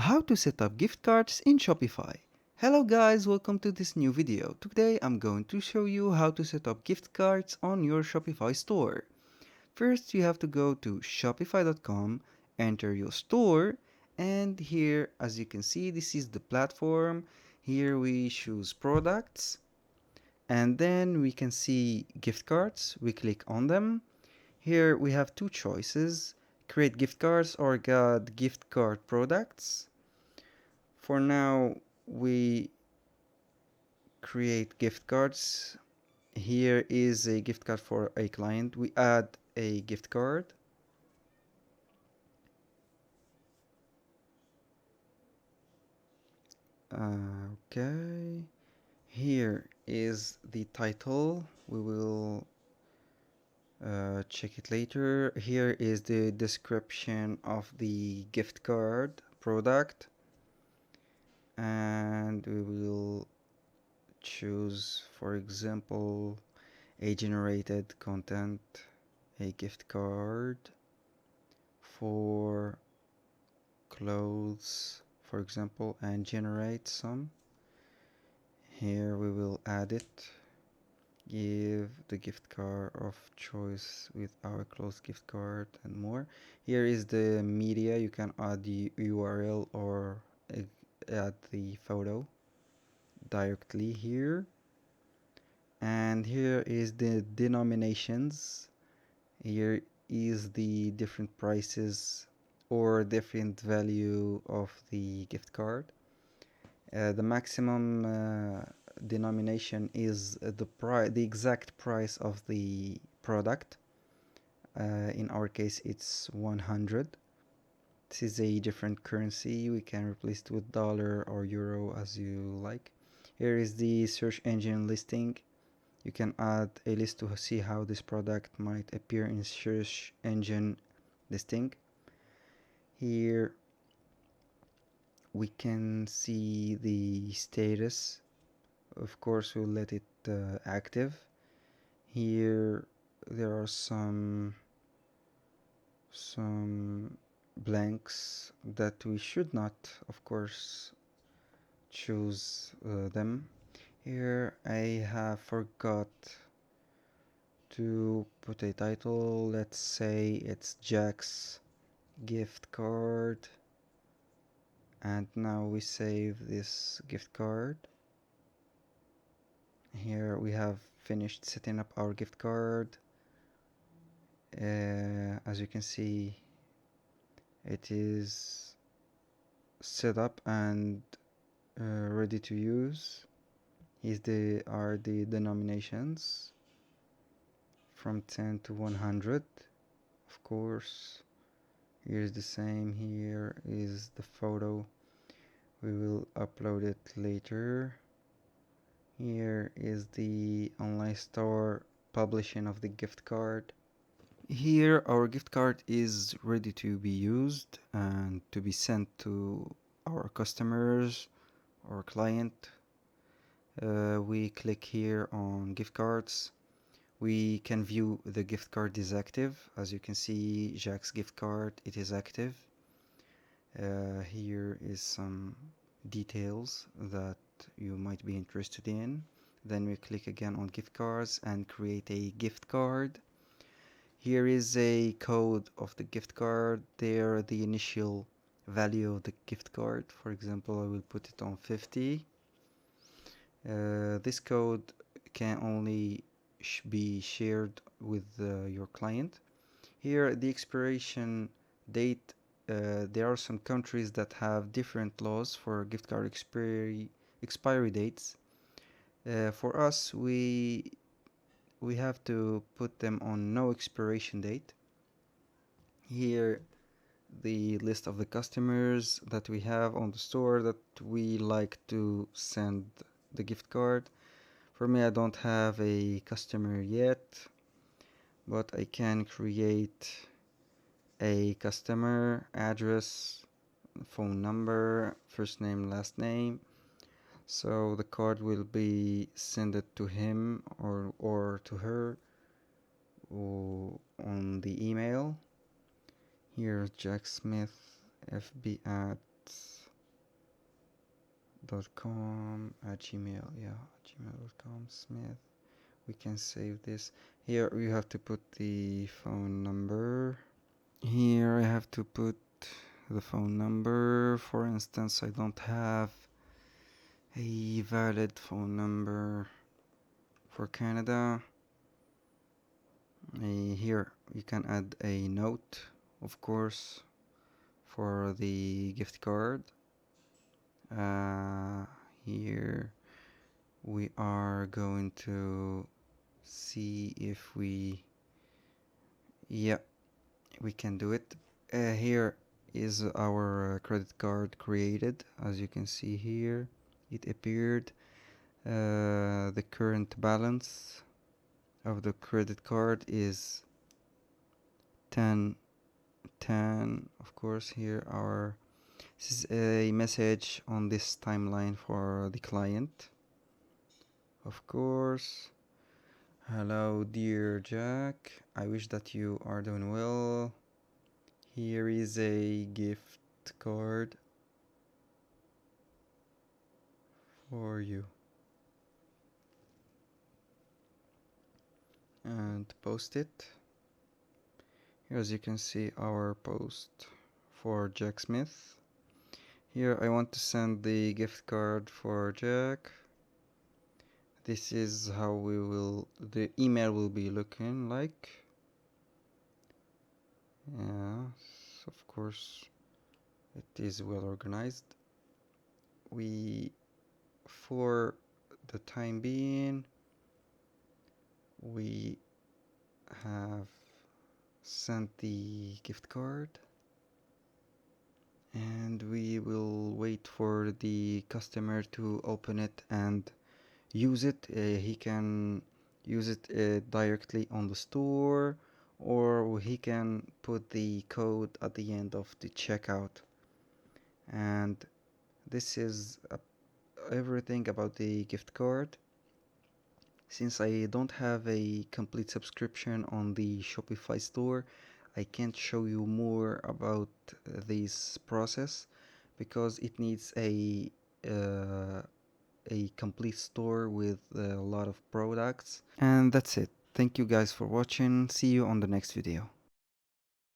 How to set up gift cards in Shopify. Hello guys, welcome to this new video. Today I'm going to show you how to set up gift cards on your Shopify store. First you have to go to shopify.com, enter your store, and here as you can see this is the platform. Here we choose products and then we can see gift cards. We click on them. Here we have two choices, create gift cards or get gift card products. For now, we create gift cards. Here is a gift card for a client. We add a gift card. Okay. Here is the title. We will check it later. Here is the description of the gift card product. And we will choose, for example, a generated content, a gift card for clothes, for example, and generate some. Here we will add it, give the gift card of choice with our clothes gift card and more. Here is the media. You can add the URL or add the photo directly here. And here is the denominations. Here is the different prices or different value of the gift card. The maximum denomination is the exact price of the product. In our case it's 100. This is a different currency. We can replace it with dollar or euro as you like. Here is the search engine listing. You can add a list to see how this product might appear in search engine listing. Here we can see the status. Of course we'll let it active. Here there are some blanks that we should not, of course, choose them. Here I have forgot to put a title. Let's say it's Jack's gift card, and now we save this gift card. Here we have finished setting up our gift card. As you can see, it is set up and ready to use. Here are the denominations from 10 to 100. Of course, here's the same. Here is the photo. We will upload it later. Here is the online store publishing of the gift card. Here our gift card is ready to be used and to be sent to our customers or client. We click here on gift cards. We can view the gift card is active. As you can see, Jack's gift card, it is active. Here is some details that you might be interested in. Then we click again on gift cards and create a gift card. Here is a code of the gift card. There the initial value of the gift card. For example, I will put it on 50. This code can only be shared with your client. Here the expiration date, there are some countries that have different laws for gift card expiry dates. For us, we have to put them on no expiration date. Here the list of the customers that we have on the store that we like to send the gift card. For me, I don't have a customer yet, but I can create a customer address, phone number, first name, last name. So the card will be sent to him or to her on the email. Here's Jack Smith, FB at at gmail, yeah, gmail.com, Smith. We can save this. Here we have to put the phone number. Here I have to put the phone number. For instance, I don't have a valid phone number for Canada. Here you can add a note, of course, for the gift card. Here we are going to see if we can do it. Here is our credit card created. As you can see here, it appeared. The current balance of the credit card is 10. Of course, here this is a message on this timeline for the client. Of course, hello dear Jack, I wish that you are doing well. Here is a gift card for you. And post it. Here, as you can see, our post for Jack Smith. Here I want to send the gift card for Jack. This is how the email will be looking like. Yes, of course, it is well organized. For the time being, we have sent the gift card, and we will wait for the customer to open it and use it. He can use it directly on the store, or he can put the code at the end of the checkout. And this is everything about the gift card. Since I don't have a complete subscription on the Shopify store, I can't show you more about this process because it needs a complete store with a lot of products. And that's it. Thank you guys for watching. See you on the next video.